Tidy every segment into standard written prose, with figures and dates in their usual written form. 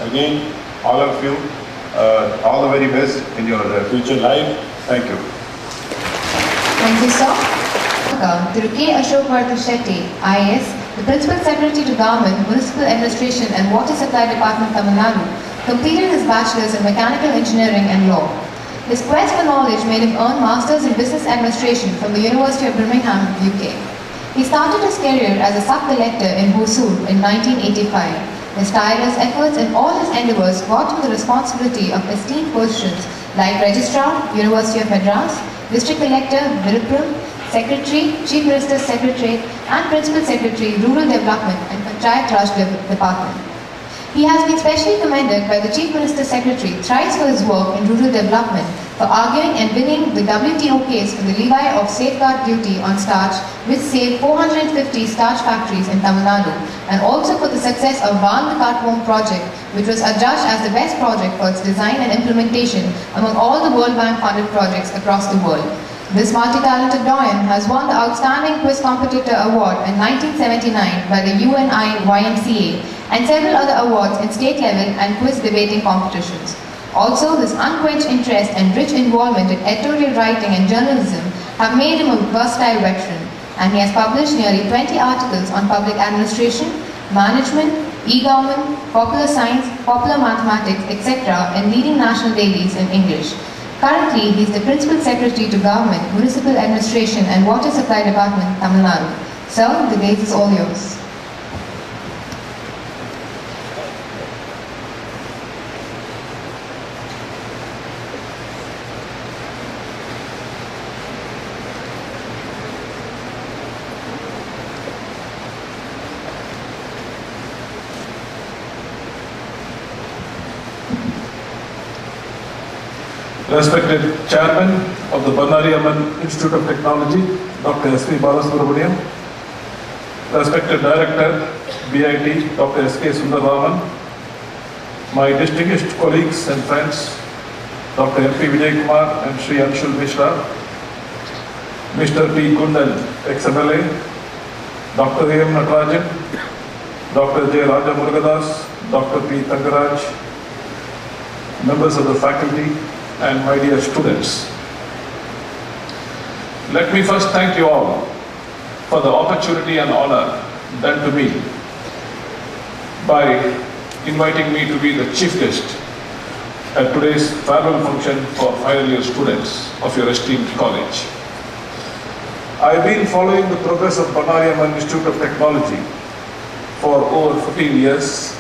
Again, all of you, all the very best in your future life. Thank you. Thank you, sir. Through K. Ashok Shetty, IAS, the Principal Secretary to Government, Municipal Administration and Water Supply Department, Tamil Nadu, completed his bachelor's in Mechanical Engineering and Law. His quest for knowledge made him earn Masters in Business Administration from the University of Birmingham, UK. He started his career as a sub-collector in Hosur in 1985. His tireless efforts in all his endeavours brought him the responsibility of esteemed positions like Registrar, University of Madras, District Collector, Vilupuram, Secretary, Chief Minister's Secretary and Principal Secretary, Rural Development and Panchayat Raj Department. He has been specially commended by the Chief Minister's Secretary thrice for his work in rural development, for arguing and winning the WTO case for the levy of safeguard duty on starch, which saved 450 starch factories in Tamil Nadu, and also for the success of Van the Cartworm project, which was adjudged as the best project for its design and implementation among all the World Bank funded projects across the world. This multi-talented doyen has won the Outstanding Quiz Competitor Award in 1979 by the UNI YMCA and several other awards in state level and quiz debating competitions. Also, his unquenched interest and rich involvement in editorial writing and journalism have made him a versatile veteran, and he has published nearly 20 articles on public administration, management, e-government, popular science, popular mathematics, etc. in leading national dailies in English. Currently, he is the Principal Secretary to Government, Municipal Administration and Water Supply Department, Tamil Nadu. Sir, the dais is all yours. Respected Chairman of the Bannari Amman Institute of Technology, Dr. S.V. Balasubramanian, Respected Director, BIT, Dr. S.K. Sundararaman, my distinguished colleagues and friends, Dr. M.P. Vijay Kumar and Sri Anshul Mishra, Mr. P. Kundan, ex-MLA, Dr. A.M. Natarajan, Dr. J. Raja Murugadas, Dr. P. Tangaraj, members of the faculty, and my dear students. Let me first thank you all for the opportunity and honor done to me by inviting me to be the chief guest at today's farewell function for final year students of your esteemed college. I have been following the progress of Bannari Amman Institute of Technology for over 15 years,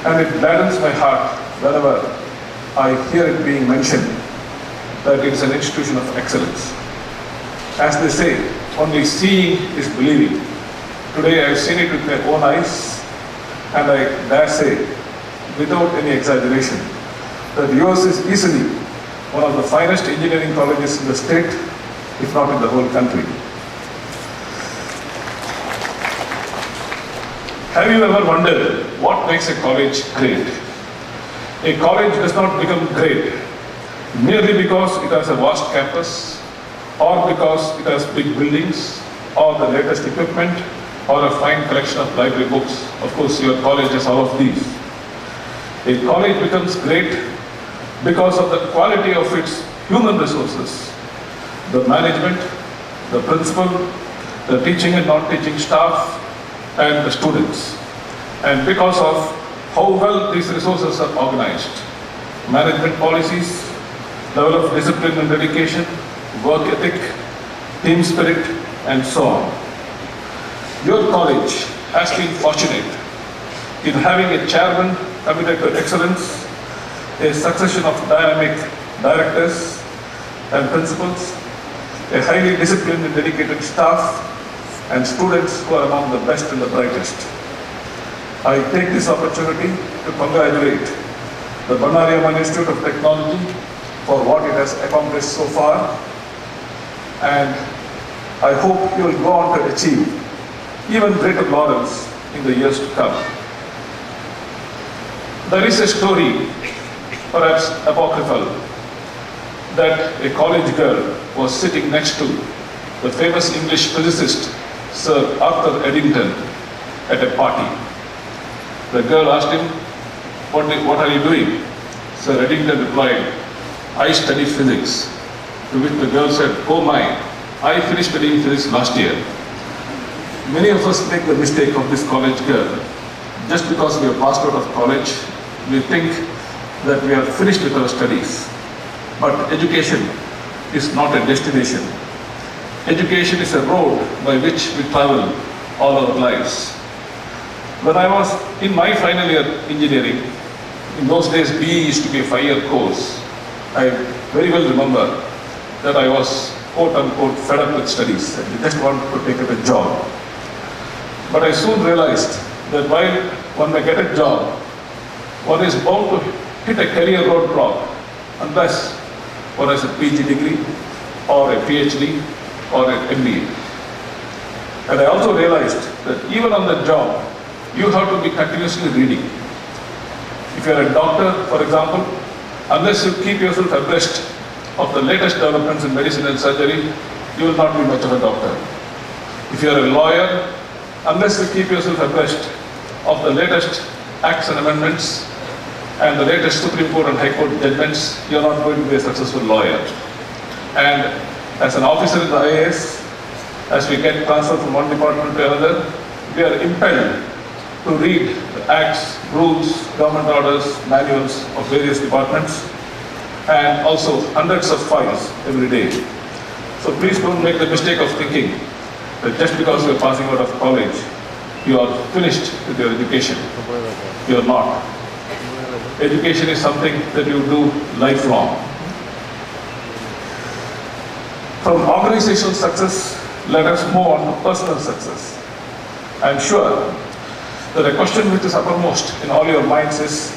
and it gladdens my heart whenever I hear it being mentioned that it is an institution of excellence. As they say, only seeing is believing. Today I have seen it with my own eyes, and I dare say, without any exaggeration, that yours is easily one of the finest engineering colleges in the state, if not in the whole country. Have you ever wondered what makes a college great? A college does not become great merely because it has a vast campus, or because it has big buildings, or the latest equipment, or a fine collection of library books. Of course, your college has all of these. A college becomes great because of the quality of its human resources, the management, the principal, the teaching and non-teaching staff, and the students, and because of how well these resources are organized, management policies, level of discipline and dedication, work ethic, team spirit, and so on. Your college has been fortunate in having a chairman committed to excellence, a succession of dynamic directors and principals, a highly disciplined and dedicated staff, and students who are among the best and the brightest. I take this opportunity to congratulate the Bannari Amman Institute of Technology for what it has accomplished so far, and I hope you will go on to achieve even greater laurels in the years to come. There is a story, perhaps apocryphal, that a college girl was sitting next to the famous English physicist Sir Arthur Eddington at a party. The girl asked him, what are you doing? Sir Eddington replied, I study physics. To which the girl said, oh my, I finished studying physics last year. Many of us make the mistake of this college girl. Just because we are passed out of college, we think that we are finished with our studies. But education is not a destination. Education is a road by which we travel all our lives. When I was in my final year engineering, in those days BE used to be a 5-year course, I very well remember that I was quote unquote fed up with studies and just wanted to take up a job. But I soon realized that while one may get a job, one is bound to hit a career roadblock unless one has a PG degree or a PhD or an MBA. And I also realized that even on the job, you have to be continuously reading. If you are a doctor, for example, unless you keep yourself abreast of the latest developments in medicine and surgery, you will not be much of a doctor. If you are a lawyer, unless you keep yourself abreast of the latest acts and amendments and the latest Supreme Court and High Court judgments, you are not going to be a successful lawyer. And as an officer in the IAS, as we get transferred from one department to another, we are impelled to read the acts, rules, government orders, manuals of various departments, and also hundreds of files every day. So please don't make the mistake of thinking that just because you are passing out of college, you are finished with your education. You are not. Education is something that you do lifelong. From organizational success, let us move on to personal success. I am sure that the question which is uppermost in all your minds is,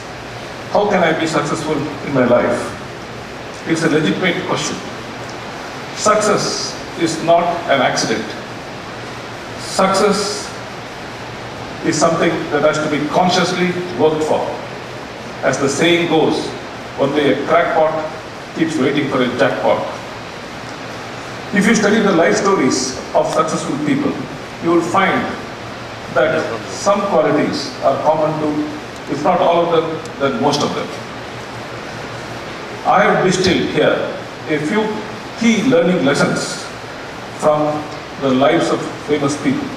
how can I be successful in my life? It's a legitimate question. Success is not an accident. Success is something that has to be consciously worked for. As the saying goes, only a crackpot keeps waiting for a jackpot. If you study the life stories of successful people, you will find that some qualities are common to, if not all of them, then most of them. I have distilled here a few key learning lessons from the lives of famous people.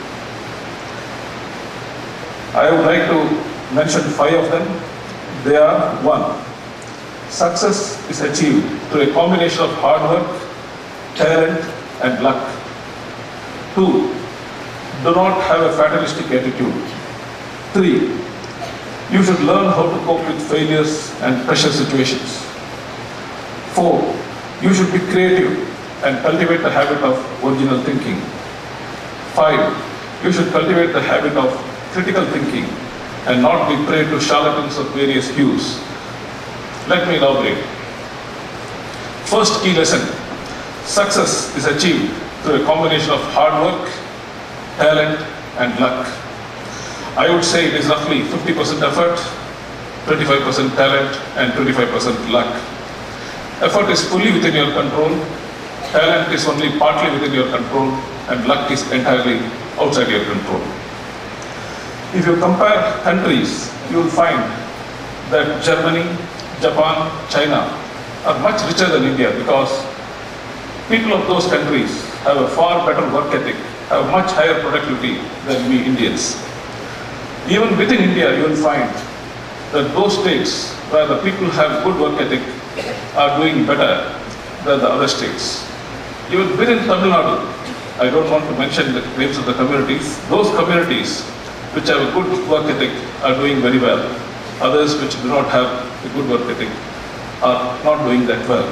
I would like to mention 5 of them. They are: 1. Success is achieved through a combination of hard work, talent, and luck. 2. Do not have a fatalistic attitude. 3. You should learn how to cope with failures and pressure situations. 4. You should be creative and cultivate the habit of original thinking. 5. You should cultivate the habit of critical thinking and not be prey to charlatans of various hues. Let me elaborate. First key lesson: success is achieved through a combination of hard work, talent, and luck. I would say it is roughly 50% effort, 25% talent, and 25% luck. Effort is fully within your control, talent is only partly within your control, and luck is entirely outside your control. If you compare countries, you will find that Germany, Japan, China are much richer than India because people of those countries have a far better work ethic, have much higher productivity than we Indians. Even within India, you will find that those states where the people have good work ethic are doing better than the other states. Even within Tamil Nadu, I don't want to mention the names of the communities, those communities which have a good work ethic are doing very well. Others which do not have a good work ethic are not doing that well.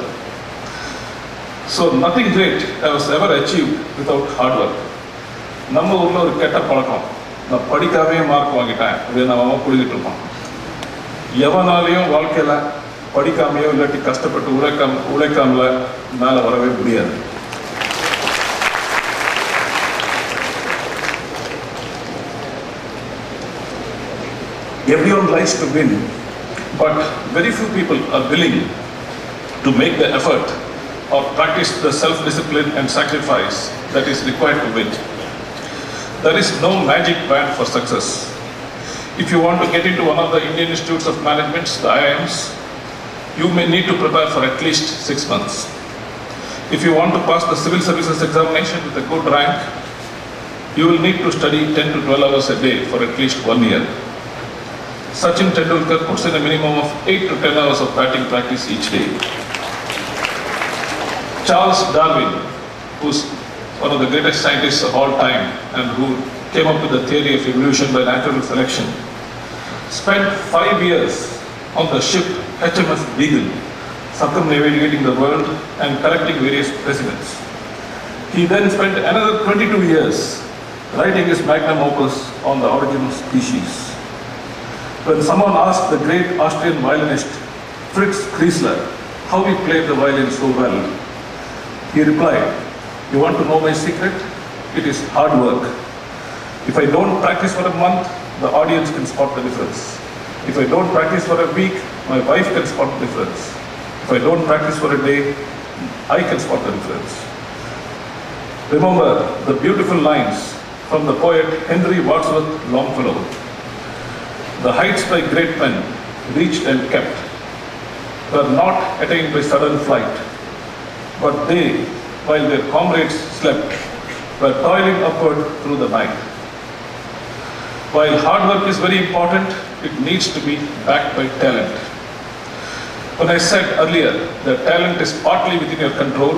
So nothing great was ever achieved without hard work. நம்ம ஊர்ல ஒரு கெட்ட பழக்கம், நான் படிக்காமே mark வாங்கிட்டேன் அப்படின்னு நம்ம புரிஞ்சுட்டு இருப்போம். எவனாலையும் வாழ்க்கையில படிக்காமையோ இல்லாட்டி கஷ்டப்பட்டு உழைக்காமல மேல வரவே முடியாது. Everyone likes to win, but very few people are willing to make the effort or practice the self-discipline and sacrifice that is required to win. There is no magic wand for success. If you want to get into one of the Indian Institutes of Management, the IIMs, you may need to prepare for at least 6 months. If you want to pass the civil services examination with a good rank, you will need to study 10 to 12 hours a day for at least 1 year. Sachin Tendulkar puts in a minimum of 8 to 10 hours of batting practice each day. Charles Darwin, who's one of the greatest scientists of all time and who came up with the theory of evolution by natural selection, spent 5 years on the ship HMS Beagle, circumnavigating the world and collecting various specimens. He then spent another 22 years writing his magnum opus on the origin of species. When someone asked the great Austrian violinist Fritz Kreisler how he played the violin so well, he replied, "You want to know my secret? It is hard work. If I don't practice for a month, the audience can spot the difference. If I don't practice for a week, my wife can spot the difference. If I don't practice for a day, I can spot the difference." Remember the beautiful lines from the poet Henry Wadsworth Longfellow. "The heights by great men reached and kept were not attained by sudden flight, but they, while their comrades slept, were toiling upward through the night." While hard work is very important, it needs to be backed by talent. When I said earlier that talent is partly within your control,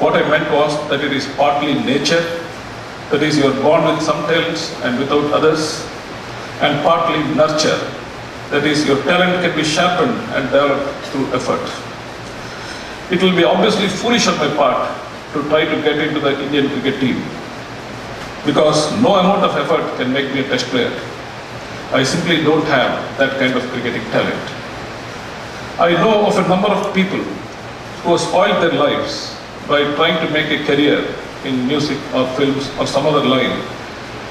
what I meant was that it is partly nature, that is, you are born with some talents and without others, and partly nurture, that is, your talent can be sharpened and developed through effort. It will be obviously foolish on my part to try to get into the Indian cricket team, because no amount of effort can make me a test player. I simply don't have that kind of cricketing talent. I know of a number of people who have spoiled their lives by trying to make a career in music or films or some other line,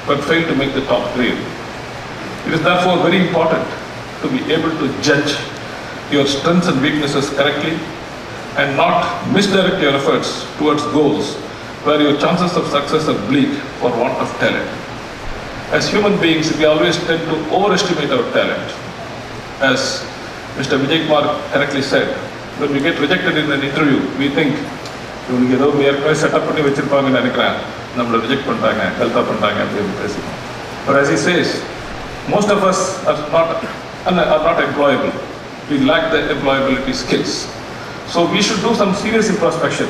but failed to make the top grade. It is therefore very important to be able to judge your strengths and weaknesses correctly and not misdirect your efforts towards goals where your chances of success are bleak for want of talent. As human beings, we always tend to overestimate our talent. As Mr. Vijay Kumar correctly said, when we get rejected in an interview, we think, இவனுக்கு ஏதோ ஏற்கனவே setup பண்ணி வச்சிருப்பாங்கன்னு நினைக்கிறேன், நம்மளை reject பண்ணுறாங்க, கல்தா பண்ணுறாங்க அப்படின்னு பேசுவோம். But as he says, most of us are not employable. We lack the employability skills. So we should do some serious introspection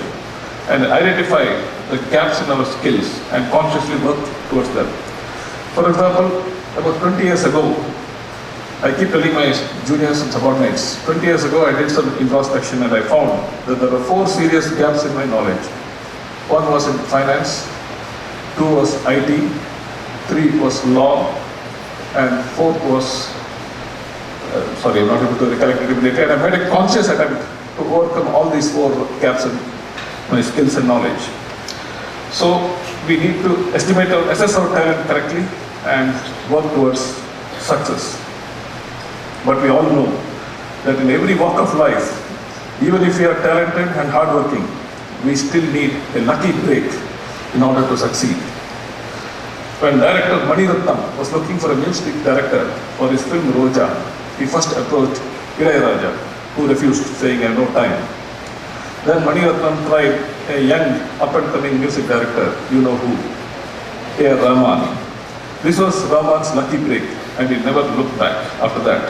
and identify the gaps in our skills and consciously work towards them. For example, about 20 years ago, I keep telling my juniors and subordinates, 20 years ago I did some introspection and I found that there were 4 serious gaps in my knowledge. 1 was in finance, 2 was IT, 3 was law, and 4th was, sorry, I'm not able to recollect it immediately, and I made a conscious attempt to overcome all these 4 gaps in my skills and knowledge. So we need to assess our talent correctly and work towards success. But we all know that in every walk of life, even if we are talented and hardworking, we still need a lucky break in order to succeed. When director Mani Ratnam was looking for a music director for his film Roja, he first approached Ilayaraja, who refused, saying, "I have no time." Then Mani Ratnam tried a young up-and-coming music director, you know who, A.R. Rahman. This was Rahman's lucky break, and he never looked back after that.